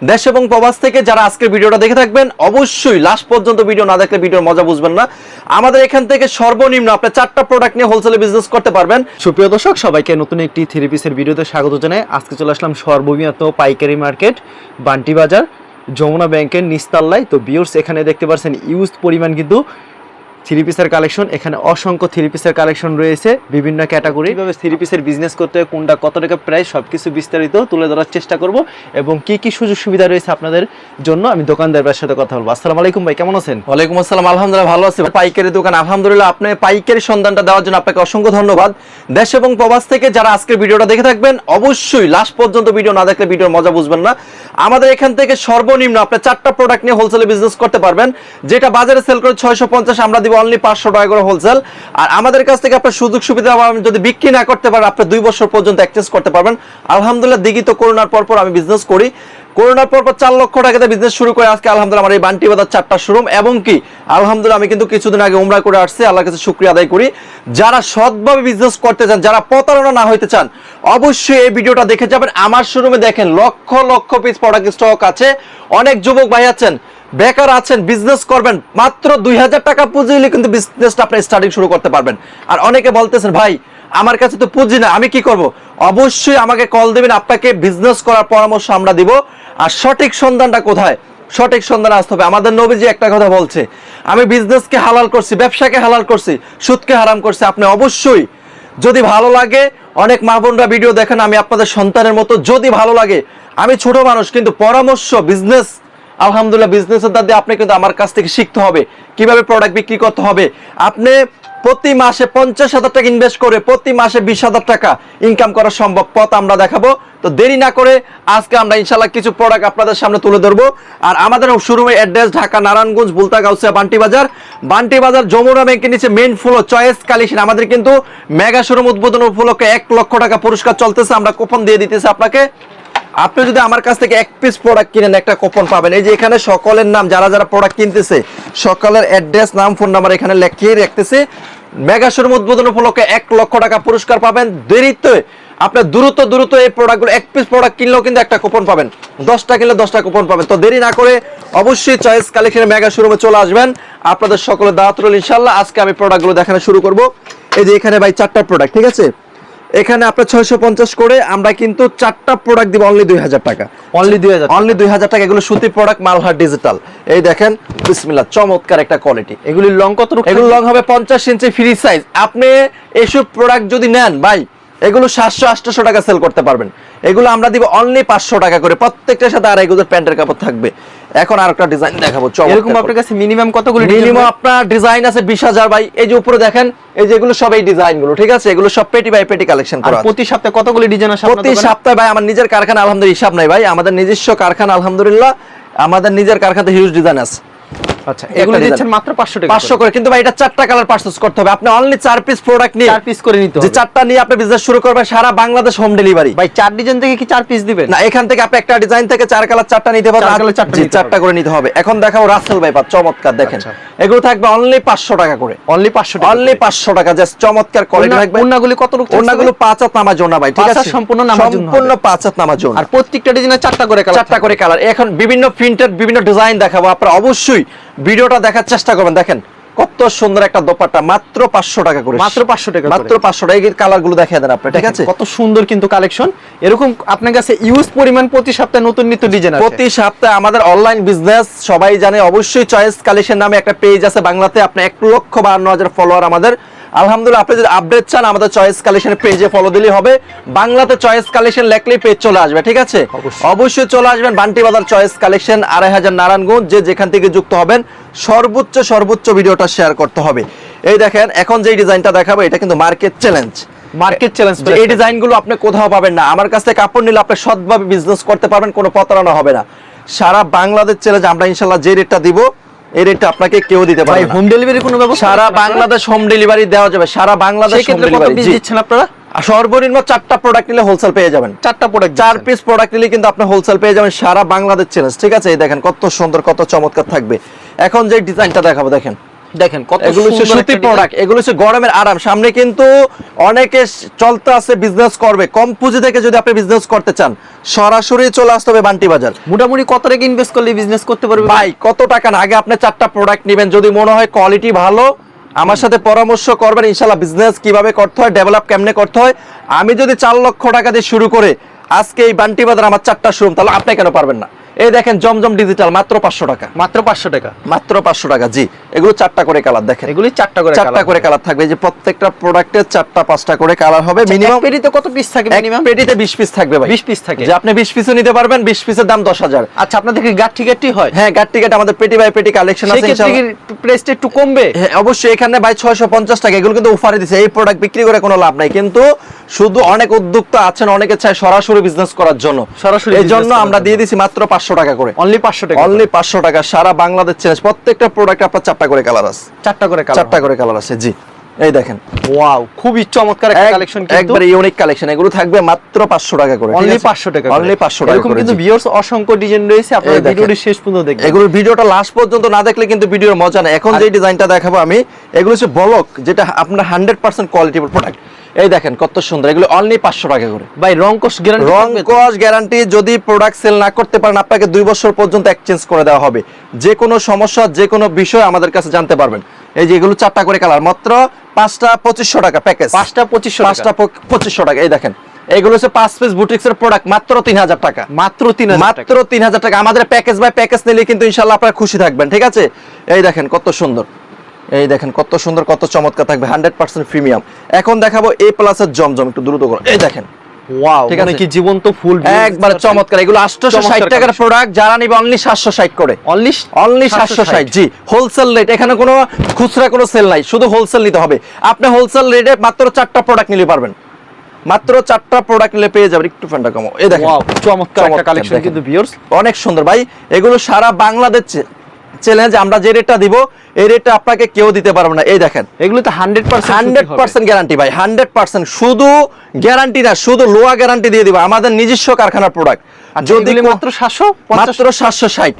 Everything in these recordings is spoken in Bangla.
দেশ এবং প্রবাস থেকে যারা আজকের ভিডিওটা দেখে থাকবেন অবশ্যই লাস্ট পর্যন্ত ভিডিও না দেখলে ভিডিওর মজা বুঝবেন না। আমাদের এখান থেকে সর্বনিম্ন আপনি 4টা প্রোডাক্ট নিয়ে হোলসেলে বিজনেস করতে পারবেন। সুপ্রিয় দর্শক, সবাইকে নতুন একটি থ্রি পিসের ভিডিওতে স্বাগত জানাই। আজকে চলে আসলাম সর্ববৃহৎ পাইকারি মার্কেট বান্টি বাজার যমুনা ব্যাংকের নিচতলায়। তো ভিউয়ার্স, এখানে দেখতে পাচ্ছেন ইউজ পরিমাণ কিন্তু থ্রি পিসের কালেকশন। এখানে অসংখ্য থ্রি পিসের কালেকশন রয়েছে বিভিন্ন ক্যাটাগরি। কীভাবে থ্রি পিসের বিজনেস করতে হয়, কোনটা কত টাকা প্রাইস, সব কিছু বিস্তারিত তুলে ধরার চেষ্টা করব এবং কি কি সুযোগ সুবিধা রয়েছে আপনাদের জন্য। আমি দোকানদারের সাথে কথা বলবো। আসসালামু আলাইকুম ভাই, কেমন আছেন? ওয়ালাইকুম আসসালাম, আলহামদুলিল্লাহ ভালো আছি। পাইকারি দোকান আলহামদুলিল্লাহ। আপনি পাইকারি সন্ধানটা দেওয়ার জন্য আপনাকে অসংখ্য ধন্যবাদ। দেশ এবং প্রবাস থেকে যারা আজকের ভিডিওটা দেখে থাকবেন অবশ্যই লাস্ট পর্যন্ত ভিডিও না দেখলে ভিডিওর মজা বুঝবেন না। আমাদের এখান থেকে সর্বনিম্ন আপনি 4টা প্রোডাক্ট নিয়ে হোলসেলে বিজনেস করতে পারবেন। যেটা বাজারে সেল করে 650, আমরা দিব অনলি 500 টাকা করে হোলসেল। আর আমাদের কাছ থেকে আপনার সুযোগ সুবিধা যদি বিক্রি না করতে পারেন আপনি 2 বছর পর্যন্ত এক্সচেঞ্জ করতে পারবেন। আলহামদুলিল্লাহ, দিঘিত করোনার পর আমি বিজনেস করি। করোনার পর 4 লক্ষ টাকাতে বিজনেস শুরু করে আজকে আলহামদুলিল্লাহ আমার এই বান্টি বাজার 4টা শোরুম। এবং কি আলহামদুলিল্লাহ আমি কিন্তু কিছুদিন আগে উমরা করে আসছি, আল্লাহর কাছে শুকরিয়া আদায় করি। যারা সৎভাবে বিজনেস করতে চান, যারা প্রতারণা না হইতে চান, অবশ্যই এই ভিডিওটা দেখে যাবেন। আমার শোরুমে দেখেন lakh lakh piece product stock আছে। অনেক যুবক ভাই আছেন, বেকার আছেন, বিজনেস করবেন, মাত্র 2000 টাকা পুঁজি হলে কিন্তু বিজনেসটা আপনি স্টার্টিং শুরু করতে পারবেন। আর অনেকে বলতেছেন ভাই আমার কাছে তো পুঁজি না, আমি কি করব? অবশ্যই আমাকে কল দেবেন, আপনাকে বিজনেস করার পরামর্শ আমরা দিব। আর সঠিক সন্ধানটা কোথায়? সঠিক সন্ধান আসতে হবে। আমাদের নবীজি একটা কথা বলছে, আমি বিজনেসকে হালাল করছি, ব্যবসাকে হালাল করছি, সুদকে হারাম করছি। আপনি অবশ্যই যদি ভালো লাগে, অনেক মা বোনরা ভিডিও দেখেন, আমি আপনাদের সন্তানের মতো, যদি ভালো লাগে, আমি ছোট মানুষ কিন্তু পরামর্শ বিজনেস আলহামদুলিল্লাহ বিজনেসের দ্বারা আপনি কিন্তু আমার কাছ থেকে শিখতে হবে কিভাবে প্রোডাক্ট বিক্রি করতে হবে। আপনি প্রতি মাসে 50,000 টাকা ইনভেস্ট করে প্রতি মাসে 20,000 টাকা ইনকাম করা সম্ভব পথ আমরা দেখাবো। তো দেরি না করে আজকে আমরা ইনশাল্লাহ কিছু প্রোডাক্ট আপনাদের সামনে তুলে ধরবো। আর আমাদের শোরুমের অ্যাড্রেস ঢাকা নারায়ণগঞ্জ বুলতা গাউসিয়া বান্টি বাজার যমুনা ব্যাংকের নিচে মেইন ফ্লোর চয়েস কালেকশন। আমাদের কিন্তু মেগা শোরুম উদ্বোধন উপলক্ষে 1 লক্ষ টাকা পুরস্কার চলতেছে, আমরা কুপন দিয়ে দিতেছি আপনাকে। আপনি যদি আমার কাছ থেকে 1 পিস প্রোডাক্ট কিনেন একটা কুপন পাবেন। এই যে এখানে সকলের নাম, যারা যারা প্রোডাক্ট কিনতেছে সকলের অ্যাড্রেস, নাম, ফোন নাম্বার এখানে লিখিয়ে রাখতেছে। মেগা শোরুম উদ্বোধন উপলক্ষে 1 লক্ষ টাকা পুরস্কার পাবেন। দেরিতে আপনি দ্রুত এই প্রোডাক্টগুলো 1 পিস প্রোডাক্ট কিনলেও কিন্তু একটা কুপন পাবেন, 10টা কিনলে 10টা কুপন পাবেন। তো দেরি না করে অবশ্যই চয়েস কালেকশনের মেগা শোরুমে চলে আসবেন। আপনাদের সকলের দাওয়াত রইল ইনশাআল্লাহ। আজকে আমি প্রোডাক্টগুলো দেখানো শুরু করব। এই যে এখানে ভাই 4টা প্রোডাক্ট, ঠিক আছে? এখানে আপনার 650 করে আমরা কিন্তু 4টা প্রোডাক্ট দিব অনলি 2000 টাকা। অনলি 2000 টাকা। এগুলো সুতি প্রোডাক্ট, মালহার ডিজিটাল। এই দেখেন বিসমিল্লাহ, চমৎকার একটা কোয়ালিটি। এগুলি লং কত? এগুলো লং হবে 50 ইঞ্চি ফ্রি সাইজ। আপনি এইসব প্রোডাক্ট যদি নেন ভাই, এগুলো 700-800 টাকা সেল করতে পারবেন। এগুলো আমরা দিব অনলি 500 টাকা করে। প্রত্যেকটার সাথে আড়াই গজের প্যান্টের কাপড় থাকবে। এখন আর একটা ডিজাইন দেখাবো। এরকম আপনার কাছে মিনিমাম কতগুলো? মিনিমাম আপনার ডিজাইন আছে 20,000 ভাই। এই যে উপরে দেখেন, এই যে এগুলো সব এই ডিজাইনগুলো, ঠিক আছে? এগুলো সব পেটি বাই পেটি কালেকশন করা। প্রতি সপ্তাহে কতগুলো ডিজাইন আসে? প্রতি সপ্তাহে ভাই আমার নিজের কারখানা আলহামদুলিল্লাহ হিসাব নাই ভাই, আমাদের নিজস্ব কারখানা আলহামদুলিল্লাহ, আমাদের নিজের কারখানাতে হিউজ ডিজাইন আছে। আচ্ছা, এগুলো দিচ্ছেন মাত্র 500 টাকা। 500 করে। কিন্তু ভাই এটা 4টা কালার পারচেজ করতে হবে। আপনি অনলি 4 পিস প্রোডাক্ট নিয়ে 4 পিস করে নিতে হবে। যে 4টা নিয়ে আপনি বিজনেস শুরু করবেন, সারা বাংলাদেশ হোম ডেলিভারি। ভাই 4 ডিজাইন থেকে কি 4 পিস দিবেন? না, এখান থেকে আপনি একটা ডিজাইন থেকে 4 কালার 4টা নিতে পারবেন। 4টা করে নিতে হবে। এখন দেখাবো রাসেল ভাই, চমৎকার দেখেন। এগুলো থাকবে অনলি 500 টাকা করে। অনলি 500 টাকা। অনলি 500 টাকা। জাস্ট চমৎকার কোয়ালিটি থাকবে। ওন্নাগুলি কত রূপ? ওন্নাগুলো 5 হাত নামার জন্য ভাই, ঠিক আছে? সম্পূর্ণ নামার জন্য। সম্পূর্ণ 5 হাত নামার জন্য। আর প্রত্যেকটা ডিজাইনে 4টা করে কালার। 4টা করে কালার। এখন বিভিন্ন প্রিন্টেড বিভিন্ন ডিজাইন দেখাবো। আপনারা অবশ্যই ভিডিওটা দেখার চেষ্টা করবেন। দেখেন কত সুন্দর একটা দোপাট্টা, মাত্র 500 টাকা করে। মাত্র 500 টাকা। মাত্র 500 টাকা। এই কালারগুলো দেখিয়ে দেন আপনি, ঠিক আছে? কত সুন্দর কিন্তু কালেকশন। এরকম আপনার কাছে ইউজ পরিমাণ প্রতি সপ্তাহে নতুন নিত্য ডিজাইন আছে। প্রতি সপ্তাহে আমাদের অনলাইন বিজনেস সবাই জানে, অবশ্যই চয়েস কালেকশন নামে একটা পেজ আছে বাংলাতে। আপনি 1,52,000 ফলোয়ার আমাদের। আলহামদুলিল্লাহ, আপনি যদি আপডেট চান আমাদের চয়েস কালেকশনের পেজে ফলো দিলেই হবে। বাংলাতে চয়েস কালেকশন লেখলেই পেজ চলে আসবে, ঠিক আছে? অবশ্যই চলে আসবেন বান্টি বাজার চয়েস কালেকশন, 2500 নারায়ণগঞ্জ। যে যেখান থেকে যুক্ত হবেন সর্বোচ্চ ভিডিওটা শেয়ার করতে হবে। এই দেখেন এখন যে ডিজাইনটা দেখাবো এটা কিন্তু মার্কেট চ্যালেঞ্জ। এই ডিজাইনগুলো আপনি কোথাও পাবেন না। আমার কাছ থেকে কাপড় নিলে আপনি সৎভাবে বিজনেস করতে পারবেন, কোনো প্রতারণা হবে না। সারা বাংলাদেশ চ্যালেঞ্জ আমরা ইনশাআল্লাহ যে রেটটা দিব এই রেটটা আপনাকে কেউ দিতে পারবে না। হোম ডেলিভারি কোনো ব্যবস্থা? সারা বাংলাদেশ হোম ডেলিভারি দেওয়া যাবে। সারা বাংলাদেশ হোম ডেলিভারি দিচ্ছেন আপনারা? সর্বনিম্ন 4টা প্রোডাক্ট নিলে হোলসেল পেয়ে যাবেন। 4টা প্রোডাক্ট, 4 পিস প্রোডাক্ট নিলে কিন্তু আপনি হোলসেল পেয়ে যাবেন সারা বাংলাদেশ চ্যালেঞ্জ, ঠিক আছে? এই দেখেন কত সুন্দর, কত চমৎকার থাকবে। এখন যে ডিজাইনটা দেখাবো দেখেন, দেখেন কত এগুলো হচ্ছে সুন্দর সুতি একটা প্রোডাক্ট, এগুলো হচ্ছে গরমের আরাম। সামনে কিন্তু অনেকে চলতে আছে বিজনেস করবে, কম পুঁজি থেকে যদি আপনি বিজনেস করতে চান সরাসরি চলে আসতে হবে বান্টি বাজার। মোটামুটি কত টাকা ইনভেস্ট করলে বিজনেস করতে পারবে ভাই? কত টাকা না, আগে আপনি 4টা প্রোডাক্ট নেবেন, যদি মনে হয় কোয়ালিটি ভালো আমার সাথে পরামর্শ করবেন, ইনশাআল্লাহ বিজনেস কিভাবে করতে হয়, ডেভেলপ কেমনে করতে হয়। আমি যদি 4 লক্ষ টাকা দিয়ে শুরু করে আজকে এই বান্টি বাজার আমার 4টা শোরুম, তাহলে আপনি কেন পারবেন না? এই দেখেন জমজম ডিজিটাল মাত্র 500 টাকা, মাত্র 500 টাকা, মাত্র 500 টাকা। জি, এগুলো 4টা করে কালার, দেখেন এগুলি 4টা করে 4টা করে কালার থাকবে। এই যে প্রত্যেকটা প্রোডাক্টের 4টা 5টা করে কালার হবে। মিনিমাম পেটিতে কত পিস থাকে? মিনিমাম পেটিতে 20 পিস থাকবে ভাই। 20 পিস থাকে, যে আপনি 20 পিসও নিতে পারবেন, 20 পিসের দাম 10,000। আচ্ছা, আপনাদের কি গাট টিকেটই হয়? হ্যাঁ, গাট টিকেট আমাদের পেটি বাই পেটি কালেকশন আছে ইনশাআল্লাহ। ইনশাআল্লাহ প্রাইসটা একটু কমবে? হ্যাঁ অবশ্যই, এখানে ভাই 650 টাকা, এগুলো কিন্তু অফারে দিছে। এই প্রোডাক্ট বিক্রি করে কোনো লাভ নাই, কিন্তু শুধু অনেক উদ্যোক্তা আছেন, অনেকে চায় সরাসরি বিজনেস করার জন্য, সরাসরি এই জন্য আমরা দিয়ে দিছি মাত্র 500 টাকা করে। অনলি 500 টাকা, অনলি 500 টাকা। সারা বাংলাদেশ চ্যালেঞ্জ। প্রত্যেকটা প্রোডাক্ট আপনার 4টা করে কালার আছে, 4টা করে কালার, 4টা করে কালার আছে। জি, এই দেখেন ওয়াও, খুবই চমৎকার একটা কালেকশন, কিন্তু একবারে ইউনিক কালেকশন। এগুলো থাকবে মাত্র 500 টাকা করে, অনলি 500 টাকা, অনলি 500 টাকা এরকম করে। কিন্তু ভিউয়ার্স অসংখ্য ডিজাইন রয়েছে, আপনারা ভিডিওটি শেষ পর্যন্ত দেখবেন। এগুলোর ভিডিওটা লাস্ট পর্যন্ত না দেখলে কিন্তু ভিডিওর মজা নেই। এখন যে ডিজাইনটা দেখাবো আমি, এগুলো হচ্ছে ব্লক, যেটা আপনার 100% কোয়ালিটি প্রোডাক্ট। এই দেখেন কত সুন্দর, এগুলো অনলি 500 টাকা করে। ভাই রং কস গ্যারান্টি? রং কস গ্যারান্টি। যদি প্রোডাক্ট সেল না করতে পারেন আপনাকে 2 বছর পর্যন্ত এক্সচেঞ্জ করে দেওয়া হবে। যে কোনো সমস্যা, যে কোনো বিষয় আমাদের কাছে জানতে পারবেন। এই যে এগুলো 4টা করে কালার, মাত্র 5টা 2500 টাকা প্যাকেজ। 5টা 2500 টাকা, 5টা 2500 টাকা। এই দেখেন এগুলো হচ্ছে 5 পিস বুটিক্সের প্রোডাক্ট, মাত্র 3000 টাকা, মাত্র 3000 টাকা, মাত্র 3000 টাকা। আমাদের প্যাকেজ বাই প্যাকেজ নিলে কিন্তু ইনশাআল্লাহ আপনারা খুশি থাকবেন, ঠিক আছে? এই দেখেন কত সুন্দর, এই দেখেন কত সুন্দর, কত চমৎকার থাকবে, 100% প্রিমিয়াম। এখন দেখাবো A+ এর জমজম, একটু দ্রুত করো। এই দেখেন ওয়াও, ঠিক মানে আছে, কি জীবন্ত ফুল, একবার চমৎকার। এগুলো 860 টাকার প্রোডাক্ট, যারা নিবে অনলি 760 করে, অনলি 760। জি, হোলসেল রেট, এখানে কোনো খুচরা কোনো সেল নাই, শুধু হোলসেল নিতে হবে। আপনি হোলসেল রেটে মাত্র 4টা প্রোডাক্ট নিতে পারবেন, মাত্র 4টা প্রোডাক্ট নিলে পেয়ে যাবেন। একটু ফ্যানটা কমো। এই দেখেন ওয়াও, চমৎকার একটা কালেকশন কিন্তু ভিউয়ার্স, অনেক সুন্দর ভাই। এগুলো সারা বাংলাদেশ চ্যালেঞ্জ, আমরা যে রেটটা দিব এই রেটটা আপনাকে কেউ দিতে পারবে না। এই দেখেন এগুলো তো 100% গ্যারান্টি ভাই, 100%। শুধু গ্যারান্টি না, শুধু লোয়া গ্যারান্টি দিয়ে দিব, আমাদের নিজস্ব কারখানার প্রোডাক্ট। যদি মাত্র 750,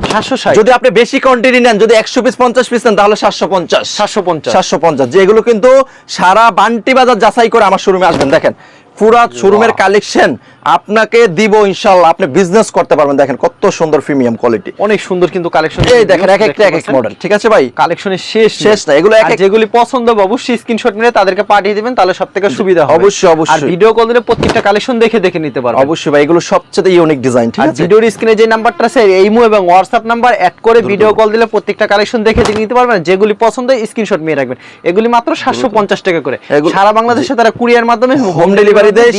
যদি আপনি বেশি কোয়ান্টিটি নেন, যদি 100 পিস 50 পিস নেন, তাহলে 750। যেগুলো কিন্তু সারা বান্টি বাজার যাচাই করে আমার শোরুমে আসবেন। দেখেন পুরা শোরুমের কালেকশন আপনাকে দিব ইনশাআল্লাহ, আপনি বিজনেস করতে পারবেন। দেখেন কত সুন্দর প্রিমিয়াম কোয়ালিটি, অনেক সুন্দর কিন্তু কালেকশন। এই দেখেন এক একটা এক এক মডেল, ঠিক আছে ভাই? কালেকশনের শেষ না, এগুলো এক যেগুলি পছন্দ হবে অবশ্যই স্ক্রিনশট নিয়ে তাদেরকে পাঠিয়ে দিবেন, তাহলে সবথেকে সুবিধা হবে। অবশ্যই আর ভিডিও কল দিলে প্রত্যেকটা কালেকশন দেখে নিতে পারবেন। অবশ্যই ভাই, এগুলো সবচেয়ে ইউনিক ডিজাইন, ঠিক আর আছে? ভিডিওর স্ক্রিনে যে নাম্বারটা আছে, ইমো এবং হোয়াটসঅ্যাপ নাম্বার অ্যাড করে ভিডিও কল দিলে প্রত্যেকটা কালেকশন দেখে নিতে পারবেন। যেগুলি পছন্দ হয় স্ক্রিনশট নিয়ে রাখবেন। এগুলি মাত্র 750 টাকা করে, সারা বাংলাদেশে তারা কুরিয়ার মাধ্যমে হোম ডেলিভারি দেয়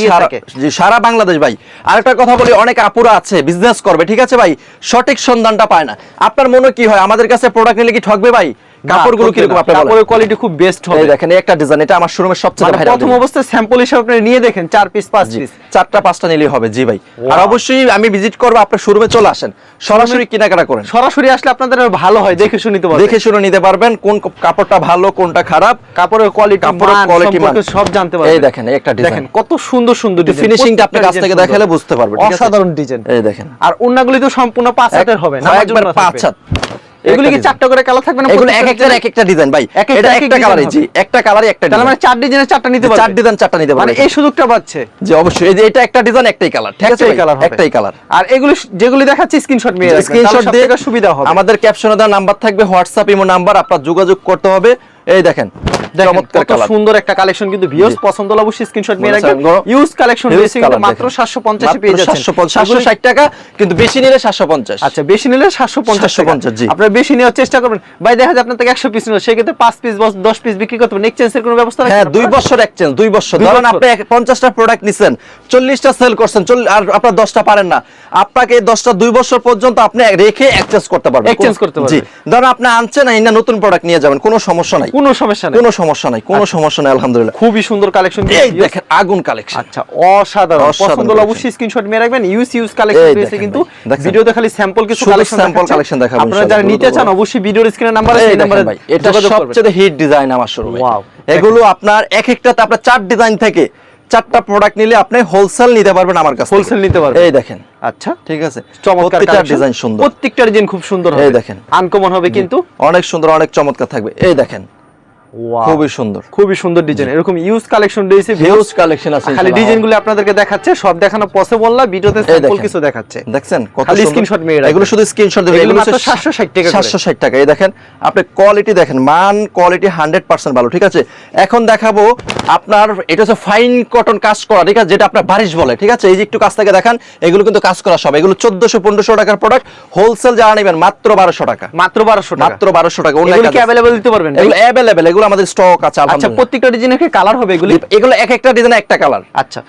সারা বাংলাদেশ ভাই। আরেকটা কথা বলি, অনেক আপুরা আছে বিজনেস করবে, ঠিক আছে ভাই, সঠিক সন্ধানটা পায় না। আপনার মনে কি হয় আমাদের কাছে প্রোডাক্ট নিলে কি ঠকবে ভাই? কাপড়গুলো কি রকম আপনি বলেন? কাপড়ের কোয়ালিটি খুব বেস্ট হবে। এই দেখেন একটা ডিজাইন, এটা আমার শোরুমের সবচেয়ে ভাইরাল। প্রথম অবস্থায় স্যাম্পল হিসেবে আপনি নিয়ে দেখেন, 4 পিস 5 পিস, 4টা 5টা নিলেই হবে। জি ভাই, আর অবশ্যই আমি ভিজিট করব, আপনার শোরুমে চলে আসেন, সরাসরি কেনাকাটা করেন। সরাসরি আসলে আপনাদের ভালো হয়, দেখে শুনে নিতে পারবেন, দেখে শুনে নিতে পারবেন কোন কাপড়টা ভালো কোনটা খারাপ, কাপড়ের কোয়ালিটি সম্পর্কে সব জানতে পারবেন। এই দেখেন একটা ডিজাইন, দেখেন কত সুন্দর ডিজাইন, ফিনিশিংটা আপনি কাছ থেকে দেখালে বুঝতে পারবেন, ঠিক আছে? অসাধারণ ডিজাইন। এই দেখেন, আর ওন্নাগুলি তো সম্পূর্ণ 5 হাতের হবে না, একবার 5 হাত। এগুলি কি 4টা করে কালার থাকবে না? এগুলো এক একটা ডিজাইন ভাই, এটা একটা কালারই। জি, একটা কালারই একটা ডিজাইন, তাহলে মানে 4 ডিজাইনের 4টা নিতে পারবে, 4 ডিজাইন 4টা নিতে পারবে, মানে এই সুযোগটা পাচ্ছে। জি অবশ্যই, এই যে এটা একটা ডিজাইন একটাই কালার, ঠিক আছে? একটাই কালার। আর এগুলি যেগুলি দেখাচ্ছি স্ক্রিনশট নিয়ে রাখবেন, স্ক্রিনশট দিয়ে সুবিধা হবে। আমাদের ক্যাপশনে দেওয়া নাম্বার থাকবে, হোয়াটসঅ্যাপ ইমো নাম্বার, আপনার যোগাযোগ করতে হবে। এই দেখেন চমৎকার কত সুন্দর একটা কালেকশন, কিন্তু ভিউয়ার্স পছন্দ হলে অবশ্যই স্ক্রিনশট নিয়ে রাখবেন। ইউজ কালেকশন রয়েছে কিন্তু মাত্র 750 এ পেয়ে যাচ্ছেন, 760 টাকা, কিন্তু বেশি নিলে 750। আচ্ছা, বেশি নিলে 750। জি, আপনারা বেশি নেওয়ার চেষ্টা করবেন ভাই। দেখা যায় আপনার থেকে 100 পিস নিল, সেক্ষেত্রে 5 পিস 10 পিস বিক্রি করতে পারবেন। এক্সচেঞ্জের কোনো ব্যবস্থা রাখেন? হ্যাঁ, 2 বছর এক্সচেঞ্জ, 2 বছর। ধরেন আপনি 50টা প্রোডাক্ট নিছেন, 40টা সেল করছেন, আর আপনার 10টা পারেন না, আপনাকে 10টা 2 বছর পর্যন্ত আপনি রেখে এক্সচেঞ্জ করতে পারবেন। এক্সচেঞ্জ করতে পারবেন। জি, ধরেন আপনি আনছেন না, ইনা নতুন প্রোডাক্ট নিয়ে যাবেন, কোনো সমস্যা নাই, কোনো সমস্যা নাই, কোনো সমস্যা নাই, কোনো সমস্যা নাই, আলহামদুলিল্লাহ। খুবই সুন্দর কালেকশন, এই দেখেন আগুন কালেকশন। আচ্ছা, অসাধারণ। পছন্দ হলে অবশ্যই স্ক্রিনশট নিয়ে রাখবেন। ইউজ কালেকশন রয়েছে, কিন্তু ভিডিওতে খালি স্যাম্পল কিছু কালেকশন দেখাবো। আপনারা যারা নিতে চান অবশ্যই ভিডিওর স্ক্রিনে নাম্বার আছে, এই নম্বরে এটা সবচেয়ে হিট ডিজাইন আমার শোরুমে। ওয়াও, এগুলো আপনার এক একটাতে আপনার 4 ডিজাইন থেকে 4টা প্রোডাক্ট নিলে আপনি হোলসেল নিতে পারবেন আমার কাছে, হোলসেল নিতে পারবেন। এই দেখেন, আচ্ছা, ঠিক আছে, চমৎকার প্রত্যেকটা কালেকশন, ডিজাইন সুন্দর, প্রত্যেকটা ডিজাইন খুব সুন্দর হবে, এই দেখেন, আনকমন হবে কিন্তু অনেক সুন্দর, অনেক চমৎকার থাকবে। এই দেখেন, খুবই সুন্দর, খুবই সুন্দর ডিজাইন, এরকম ইউজ কালেকশন রয়েছে, হিউজ কালেকশন আছে। খালি ডিজাইনগুলো আপনাদেরকে দেখাচ্ছে, সব দেখানো পসিবল না, ভিডিওতে স্যাম্পল কিছু দেখাচ্ছে, দেখছেন কত খালি সুন্দর স্ক্রিনশট মেরে রাখবেন। এগুলো শুধু স্ক্রিনশট দিবেন, এগুলো মাত্র 760 টাকা, 760 টাকা। এই দেখেন, আপনি কোয়ালিটি দেখেন, মান কোয়ালিটি 100% ভালো, ঠিক আছে। এখন দেখাবো আপনার, এটা হচ্ছে ফাইন কটন কাজ করা, ঠিক আছে, যেটা আপনার বারিশ বলে, ঠিক আছে। এই যে একটু কাছ থেকে দেখেন, এগুলো কিন্তু কাজ করা সব, এগুলো 1400-1500 টাকার প্রোডাক্ট, হোলসেল যারা নেবেন মাত্র 1200 টাকা, মাত্র 1200 টাকা, মাত্র 1200 টাকা। এগুলো কি अवेलेबल দিতে পারবেন? এগুলো अवेलेबल, এগুলো আমাদের স্টক আছে। আচ্ছা, প্রত্যেকটা ডিজাইনের কি কালার হবে? এগুলো এক একটা ডিজাইন একটা কালার। আচ্ছা,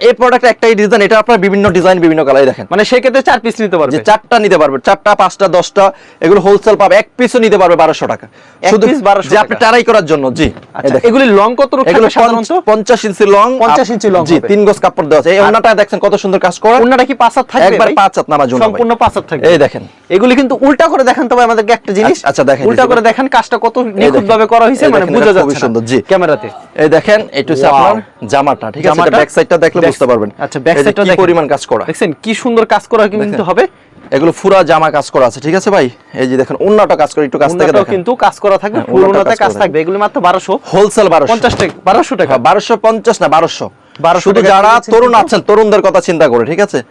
এই প্রোডাক্ট একটাই ডিজাইন, এটা আপনার বিভিন্ন ডিজাইন বিভিন্ন কালার। দেখেন, মানে সেই ক্ষেত্রে 4 পিস নিতে পারবে, যে 4টা নিতে পারবে, 4টা 5টা 10টা, এগুলো হোলসেল পাবে, এক পিসও নিতে পারবে 1200 টাকা, শুধু পিস 1200 যে আপনি ট্রাই করার জন্য। জি, আচ্ছা, এগুলি লং কত রাখা? এগুলো সাধারণত 50 ইঞ্চি লং, 50 ইঞ্চি লং, জি, 3 গজ কাপড় দেওয়া আছে। এই ওন্নাটা দেখছেন কত সুন্দর কাজ করা, ওন্নাটা কি 5 হাত থাকবে? একবার 5 হাত নামার জন্য, সম্পূর্ণ 5 হাত থাকবে। এই দেখেন, এগুলি কিন্তু উল্টা করে দেখান তো ভাই আমাদেরকে একটা জিনিস। আচ্ছা, দেখেন, উল্টা করে দেখান, কাজটা কত নিখুঁত ভাবে করা হয়েছে, মানে বোঝা যাচ্ছে খুব সুন্দর। জি, ক্যামেরাতে এই দেখেন, এটা হচ্ছে আপনার জামাটা, ঠিক আছে, ব্যাক সাইডটা দেখলে বুঝতে পারবেন। আচ্ছা, ব্যাক সাইডটা দেখেন, পরিমাণ কাজ করা দেখছেন কি সুন্দর কাজ করা কিন্তু হবে, এগুলো পুরো জামা কাজ করা আছে, ঠিক আছে ভাই। এই যে দেখেন, ওন্নাটা কাজ করে, একটু কাছ থেকে দেখেন, কিন্তু কাজ করা থাকবে, ফুল ওন্নাতে কাজ থাকবে। এগুলো মাত্র 1200, হোলসেল 1250 টাকা, 1200 টাকা, 1250 না 1200। শুধু যারা তরুণ আছেন, তরুণদের কথা চিন্তা করে, ঠিক আছে।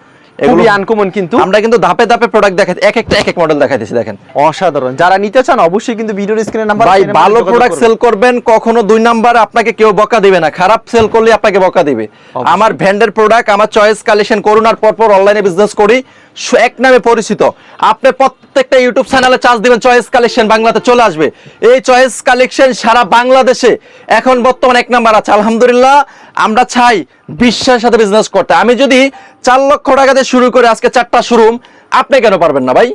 এগুলো আনকমন, কিন্তু আমরা কিন্তু ধাপে ধাপে প্রোডাক্ট দেখাই, এক এক মডেল দেখাইতেছি। দেখেন, অসাধারণ। যারা নিতে চান অবশ্যই কিন্তু ভিডিওর স্ক্রিনে নাম্বার, ভাই ভালো প্রোডাক্ট সেল করবেন, কখনো 2 নাম্বার আপনাকে কেউ বকা দিবে না, খারাপ সেল করলে আপনাকে বকা দিবে। আমার ভ্যান্ডের প্রোডাক্ট, আমার চয়েস কালেকশন করুনার পর অনলাইনে বিজনেস করি, এক নামে পরিচিত। আপনি প্রত্যেকটা ইউটিউব চ্যানেলে চার্জ দিবেন চয়েস কালেকশন, বাংলাতে চলে আসবে। এই চয়েস কালেকশন সারা বাংলাদেশে এখন বর্তমানে 1 নাম্বার আছে, আলহামদুলিল্লাহ। আমরা চাই বিশ্বাসের সাথে বিজনেস করতে। আমি যদি 4 লক্ষ টাকা দিয়ে শুরু করে আজকে 4টা শোরুম, আপনি কেন পারবেন না ভাই?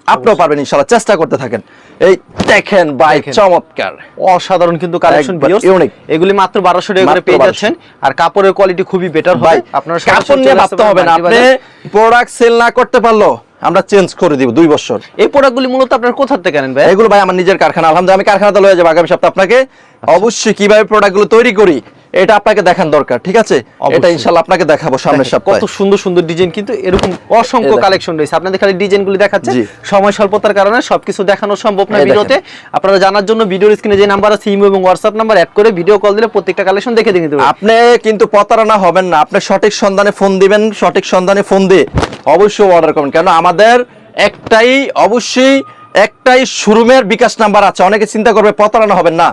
আপনিও পারবেন ইনশাআল্লাহ, চেষ্টা করতে থাকেন। এই দেখেন ভাই, চমৎকার অসাধারণ কিন্তু কালেকশন, ইউনিক। এগুলি মাত্র 1200 টাকা করে পেয়ে যাচ্ছেন, আর কাপড়ের কোয়ালিটি খুবই বেটার হবে। আপনারা কাপড় নিয়ে ভাবতে হবে না, আপনি প্রোডাক্ট সেল না করতে পারলো আমরা চেঞ্জ করে দিব 2 বছর। এই প্রোডাক্টগুলি মূলত আপনারা কোথা থেকে আনেন ভাই? এগুলো ভাই আমার নিজের কারখানা, আলহামদুলিল্লাহ। আমি কারখানাতে লয়ে যাব আগামী সপ্তাহে আপনাকে। অবশ্যই কিভাবে প্রোডাক্টগুলো তৈরি করি এটা আপনাকে দেখান দরকার, ঠিক আছে। এটা ইনশাআল্লাহ আপনাকে দেখাবো সামনের সপ্তাহে। কত সুন্দর সুন্দর ডিজাইন, কিন্তু এরকম অসংখ্য কালেকশন রয়েছে। আপনাদের খালি ডিজাইনগুলো দেখাচ্ছে, সময় স্বল্পতার কারণে সবকিছু দেখানো সম্ভব না ভিডিওতে। আপনারা জানার জন্য ভিডিওর স্ক্রিনে যে নাম্বার আছে, ইমো এবং হোয়াটসঅ্যাপ নাম্বার অ্যাড করে ভিডিও কল দিলে প্রত্যেকটা কালেকশন দেখে নিতে পারবেন। আপনি কিন্তু প্রতারণা হবেন না, আপনি সঠিক সন্ধানে ফোন দিবেন, সঠিক সন্ধানে ফোন দিয়ে অবশ্যই অর্ডার করবেন। কেন আমাদের অবশ্যই একটাই শোরুমের বিকাশ নাম্বার আছে। অনেকে চিন্তা করবে, প্রতারণা হবেন না।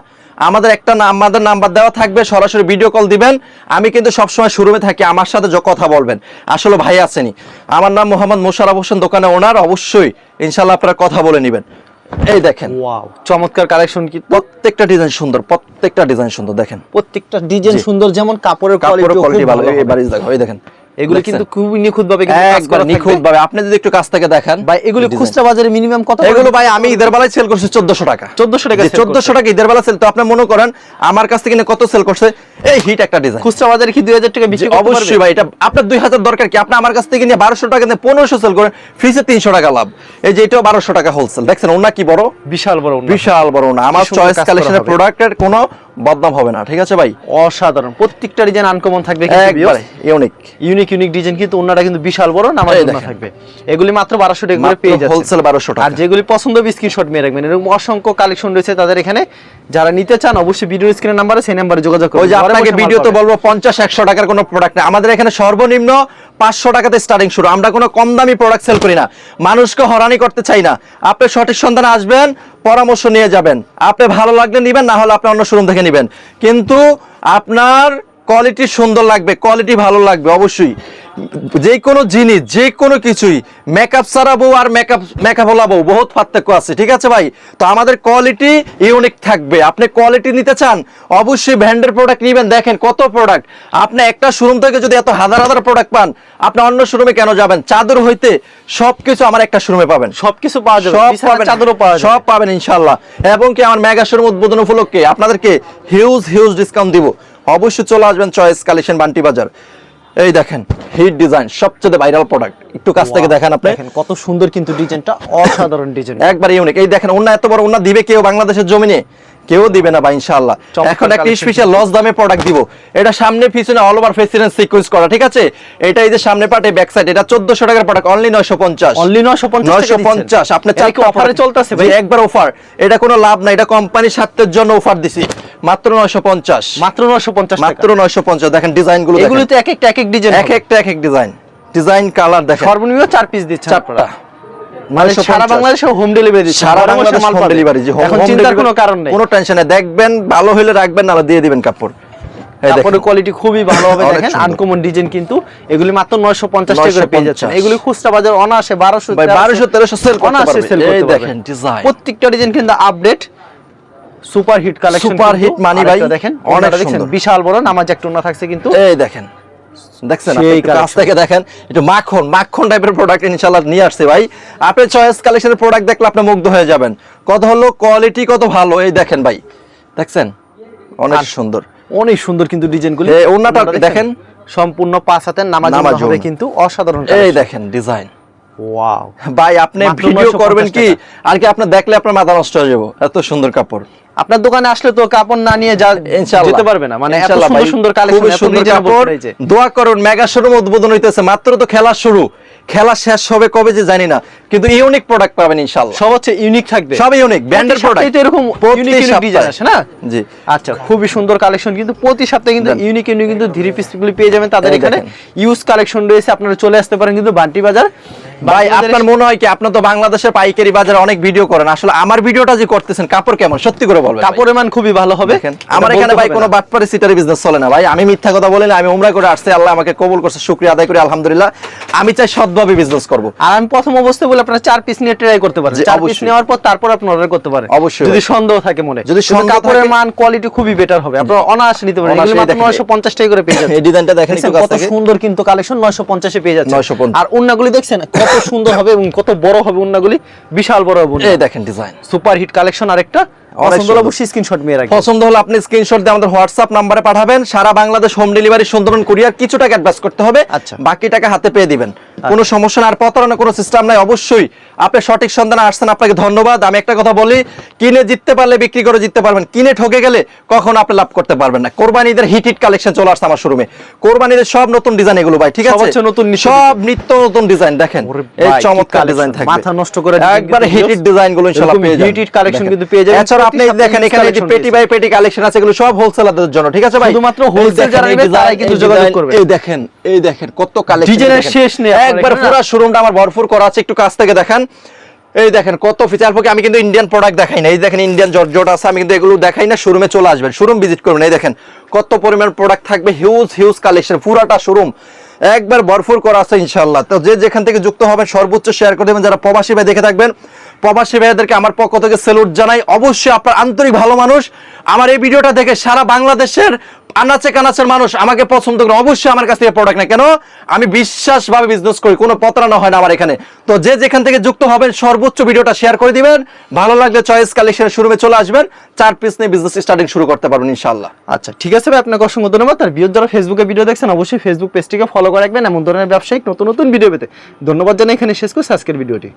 আমাদের আমাদের নাম্বার দেওয়া থাকবে, সরাসরি ভিডিও কল দিবেন। আমি কিন্তু সবসময় শোরুমে থাকি, আমার সাথে কথা বলবেন। আসলে ভাই আসেনি, আমার নাম মোহাম্মদ মোশাররফ হোসেন, দোকানে ওনার। অবশ্যই ইনশাআল্লাহ আপনারা কথা বলে নেবেন। এই দেখেন, ওয়াও, চমৎকার কালেকশন, কি প্রত্যেকটা ডিজাইন সুন্দর, প্রত্যেকটা ডিজাইন সুন্দর। দেখেন, প্রত্যেকটা ডিজাইন সুন্দর, যেমন কাপড়ের কোয়ালিটি ভালো। এবারে দেখো, এই দেখেন, এগুলো কিন্তু খুবই নিখুঁত ভাবে একবার নিখুঁত ভাবে। আপনি যদি একটু কাছ থেকে দেখেন ভাই, এগুলো খুচরা বাজারে মিনিমাম কত? এগুলো ভাই আমি ঈদের বেলায় সেল করছি 1400 টাকা। 1400 টাকা, 1400 টাকা ঈদের বেলা সেল। তো আপনি মনে করেন আমার কাছ থেকে কত সেল করছে? এই হিট একটা ডিজাইন খুচরা বাজারে কি 2000 টাকা বিক্রি করতে পারবে? অবশ্যই ভাই, এটা আপনার 2000 দরকার কি? আপনি আমার কাছ থেকে নিয়ে 1200 টাকা দিয়ে 1500 সেল করেন, ফ্রিজে 300 টাকা লাভ। এই যে এটাও 1200 টাকা হোলসেল। দেখছেন ওনা কি বড়, বিশাল বড়, বিশাল বড় না। আমার চয়েস কালেকশনের প্রোডাক্টের কোনো বদনাম হবে না, ঠিক আছে ভাই। অসাধারণ, প্রত্যেকটা ডিজাইন আনকমন থাকবে, কিন্তু ইউনিক ডিজাইন, কিন্তু ওনাটা কিন্তু বিশাল বড় নামাজ থাকবে। এগুলি মাত্র 1200 টাকা করে পেয়ে যাচ্ছেন, হোলসেল 1200 টাকা। আর যেগুলি পছন্দ হবে স্ক্রিনশট মেরে রাখবেন। এরকম অসংখ্য কালেকশন রয়েছে তাদের এখানে। যারা নিতে চান অবশ্যই ভিডিওর স্ক্রিনের নাম্বারে, সেই নাম্বারে যোগাযোগ করুন। ওই যে আপনাকে ভিডিওতে বলবো 50-100 টাকার কোনো প্রোডাক্ট না, আমাদের এখানে সর্বনিম্ন 500 টাকাতে স্টার্টিং শুরু। আমরা কোনো কম দামি প্রোডাক্ট সেল করি না, মানুষকে হয়রানি করতে চাই না। আপনি সঠিক সন্ধানে আসবেন, পরামর্শ নিয়ে যাবেন, আপনি ভালো লাগলে নিবেন, না হলে আপনি অন্য শোরুম থেকে নিবেন। কিন্তু আপনার কোয়ালিটি সুন্দর লাগবে, কোয়ালিটি ভালো লাগবে অবশ্যই। যে কোনো জিনিস, যে কোনো কিছুই মেকআপ ছাড়াবো আর মেকআপ হলাবো, বহুত পার্থক্য আছে, ঠিক আছে ভাই। তো আমাদের কোয়ালিটি ইউনিক থাকবে। আপনি কোয়ালিটি নিতে চান অবশ্যই ব্র্যান্ডের প্রোডাক্ট নেবেন। দেখেন কত প্রোডাক্ট, আপনি একটা শোরুম থেকে যদি এত হাজার হাজার প্রোডাক্ট পান, আপনি অন্য শোরুমে কেন যাবেন? চাদর হইতে সবকিছু আমার একটা শোরুমে পাবেন, সবকিছু পাওয়া যাবে, চাদরও পাওয়া যাবে, সব পাবেন ইনশাআল্লাহ। এবং কি আমার মেগা শোরুম উদ্বোধন উপলক্ষে আপনাদেরকে হিউজ ডিসকাউন্ট দিব। অবশ্যই চলে আসবেন চয়েস কালেকশন, বান্টি বাজার। এই দেখেন হিট ডিজাইন, সবচেয়ে ভাইরাল প্রোডাক্ট। একটু কাছ থেকে দেখেন, আপনি দেখেন কত সুন্দর, কিন্তু ডিজাইনটা অসাধারণ ডিজাইন, একবার ইউনিক। এই দেখেন ওন্না এত বড় ওন্না দিবে কেউ বাংলাদেশের জমিনে? কেউ দিবে না ভাই ইনশাআল্লাহ। এখন একটা স্পেশাল লস দামে প্রোডাক্ট দিব, এটা সামনে পিছনে অল ওভার ফেসিলেন্স সিকোয়েন্স করা, ঠিক আছে? এটা এই যে সামনে পাটে ব্যাক সাইড, এটা 1400 টাকার প্রোডাক্ট, অনলি 950, অনলি 950 আপনি চাই কি অফারে চলতেছে ভাই? একবার অফার, এটা কোনো লাভ না, এটা কোম্পানির স্বার্থের জন্য অফার দিছি, মাত্র 950, মাত্র 950 টাকা, মাত্র 950। দেখেন ডিজাইন গুলো, এগুলো তো এক একটা এক এক ডিজাইন, এক এক ডিজাইন কালার দেখেন। সর্বনিম্ন 4 পিস দিচ্ছেন চারটা, মানে সারা বাংলাদেশে হোম ডেলিভারি দিচ্ছেন, সারা বাংলাদেশে হোম ডেলিভারি, এখন চিন্তার কোনো কারণ নেই, কোনো টেনশন নেই। দেখবেন ভালো হলে রাখবেন, নালে দিয়ে দিবেন কাপড়। কাপড়ের কোয়ালিটি খুবই ভালো হবে, দেখেন আনকমন ডিজাইন, কিন্তু এগুলি মাত্র 950 টাকা করে পেয়ে যাচ্ছেন। এগুলি খুচরা বাজার অনায়াসে 1200 1300 সেল করতে পারবেন। এই দেখেন ডিজাইন, প্রত্যেকটা ডিজাইন কিন্তু update super hit collection, super hit মানি ভাই, দেখেন অনেক দেখেন বিশাল বড় নামাজ একটা ওনা থাকছে কিন্তু, এই দেখেন দেখছেন আপনি কাছ থেকে দেখেন, একটু মাখন টাইপের প্রোডাক্ট ইনশাআল্লাহ নিয়ে আসছে ভাই। আপনি চয়েস কালেকশনের প্রোডাক্ট দেখলে আপনি মুগ্ধ হয়ে যাবেন, কত হলো কোয়ালিটি কত ভালো। এই দেখেন ভাই, দেখছেন অনেক সুন্দর, অনেক সুন্দর কিন্তু ডিজাইনগুলি। এই ওন্নাটা দেখেন সম্পূর্ণ 5 হাতের নামাজ হবে কিন্তু অসাধারণ। এই দেখেন ডিজাইন, ওয়াও ভাই আপনি ভিডিও করবেন কি আর কি, আপনি দেখলে আপনার মাথা নষ্ট হয়ে যাবে, এত সুন্দর কাপড়। আপনার দোকানে আসলে তো কাপড় না নিয়ে যেতে পারবে না, মানে এত সুন্দর সুন্দর কালেকশন, এত সুন্দর কাপড়। দোয়া করুন, মেগা শোরুম উদ্বোধন হইতেছে, মাত্র তো খেলা শুরু, খেলা শেষ হবে কবে যে জানি না, কিন্তু ইউনিক প্রোডাক্ট পাবেন ইনশাআল্লাহ। সব হচ্ছে ইউনিক থাকবে, সব ইউনিক ব্র্যান্ডের প্রোডাক্ট, এটা এরকম ইউনিক ডিজাইন আছে না? জি আচ্ছা, খুবই সুন্দর কালেকশন, কিন্তু প্রতি সপ্তাহে কিন্তু ইউনিক কিন্তু থ্রি পিসগুলি পেয়ে যাবেন তাদের এখানে। ইউজ কালেকশন রয়েছে, আপনারা চলে আসতে পারেন কিন্তু বান্টি বাজার। ভাই আপনার মনে হয় কি, আপনার তো বাংলাদেশের পাইকারি বাজারে অনেক ভিডিও করেন, আসলে আমার ভিডিওটা যে করতেছেন কাপড় কেমন সত্যি করে বলবেন? কাপড়ের মান খুবই ভালো হবে। আমার এখানে ভাই কোনো বাটপারি সিটারি বিজনেস চলে না ভাই, আমি মিথ্যা কথা বলি না, আমি উমরা করে আসছি, আল্লাহ আমাকে কবুল করছে, শুকরিয়া আদায় করি আলহামদুলিল্লাহ। আমি চাই সৎভাবে বিজনেস করব, আর আমি প্রথম অবস্থায় বলে আপনারা 4 পিস নিয়ে ট্রাই করতে পারেন, 4 পিস নেওয়ার পর তারপর আপনি অর্ডার করতে পারেন অবশ্যই, যদি সন্দেহ থাকে মনে, যদি কাপড়ের মান কোয়ালিটি খুবই বেটার হবে, আপনারা অনায়াসে নিতে পারেন। এগুলো মাত্র 950 টাকা করে পেয়ে যাচ্ছেন। এই ডিজাইনটা দেখেন কত সুন্দর কিন্তু কালেকশন, 950 এ পেয়ে যাচ্ছেন। 950, আর ওন্নাগুলি দেখছেন কত সুন্দর হবে এবং কত বড় হবে ওন্নাগুলি, বিশাল বড় হবে। এই দেখেন ডিজাইন, সুপার হিট কালেকশন। আরেকটা পছন্দ হলে অবশ্যই স্ক্রিনশট নিয়ে রাখবেন, পছন্দ হলে আপনি স্ক্রিনশট দিয়ে আমাদের হোয়াটসঅ্যাপ নম্বরে পাঠাবেন। সারা Bangladesh home delivery, Sundarban courier, কিছু টাকা অ্যাডভান্স করতে হবে, আচ্ছা বাকি টাকা হাতে পেয়ে দিবেন, কোনো সমস্যা না। আর প্রতারণা কোনো সিস্টেম নাই, অবশ্যই আপনি সঠিক সন্ধানে আসছেন, আপনাকে ধন্যবাদ। আমি একটা কথা বলি, কিনে জিততে পারলে বিক্রি করে জিততে পারবেন, কিনে ঠকে গেলে কখনো আপনি লাভ করতে পারবেন না। কোরবানিদের হিট কালেকশন চলে আসছে আমার শোরুমে, কোরবানিদের সব নতুন ডিজাইন এগুলো ভাই, ঠিক আছে? সব নিত্য নতুন ডিজাইন দেখেন, এই চমৎকার ডিজাইন থাকবে, মাথা নষ্ট করে একবারে হিট ডিজাইন গুলো ইনশাআল্লাহ পেয়ে যাবেন। হিট কালেকশন কিন্তু পেয়ে যাবেন। এছাড়া আপনি দেখেন এখানে যে পেটি বাই পেটি কালেকশন আছে, এগুলো সব হোলসেলারদের জন্য, ঠিক আছে ভাই? শুধুমাত্র হোলসেল যারা নেবে তারাই কিন্তু যোগাযোগ করবে। এই দেখেন কত কালেকশন, ডিজাইনের শেষ নেই, একবার পুরো শোরুমটা আমার ভরপুর করা আছে, একটু কাছ থেকে দেখেন। এই দেখেন কত ফিচার, পক্ষে আমি কিন্তু ইন্ডিয়ান প্রোডাক্ট দেখাই না, এই দেখেন ইন্ডিয়ান জর্জট আছে, আমি কিন্তু এগুলো দেখাই না। শোরুমে চলে আসবেন, শোরুম ভিজিট করবেন, এই দেখেন কত পরিমাণ প্রোডাক্ট থাকবে, হিউজ কালেকশন, পুরাটা শোরুম একবার ভরপুর করা আছে ইনশাআল্লাহ। তো যে যেখান থেকে যুক্ত হবেন সর্বোচ্চ শেয়ার করে দেবেন। যারা প্রবাসী ভাই দেখে থাকবেন, প্রবাসী ভাইদেরকে আমার পক্ষ থেকে স্যালুট জানাই। অবশ্যই আপনার আন্তরিক ভালো মানুষ, আমার এই ভিডিওটা দেখে সারা বাংলাদেশের আনাচে কানাচের মানুষ আমাকে পছন্দ করে, অবশ্যই আমার কাছ থেকে প্রোডাক্ট না কেন, আমি বিশ্বাসভাবে বিজনেস করি, কোনো প্রতারণা হয় না আমার এখানে। তো যে যেখান থেকে যুক্ত হবেন সর্বোচ্চ ভিডিওটা শেয়ার করে দিবেন, ভালো লাগলে চয়েস কালেকশনের শোরুমে চলে আসবেন, 4 পিস নিয়ে বিজনেস স্টার্টিং শুরু করতে পারবেন ইনশাআল্লাহ। আচ্ছা ঠিক আছে ভাই, আপনাকে অসংখ্য ধন্যবাদ। আর ভিউয়ার যারা ফেসবুকে ভিডিও দেখছেন অবশ্যই ফেসবুক পেজটিকে ফলো করে রাখবেন এমন ধরনের ব্যবসায়িক নতুন নতুন ভিডিও পেতে। ধন্যবাদ জানাই, এখানে শেষ করছি আজকের ভিডিওটি।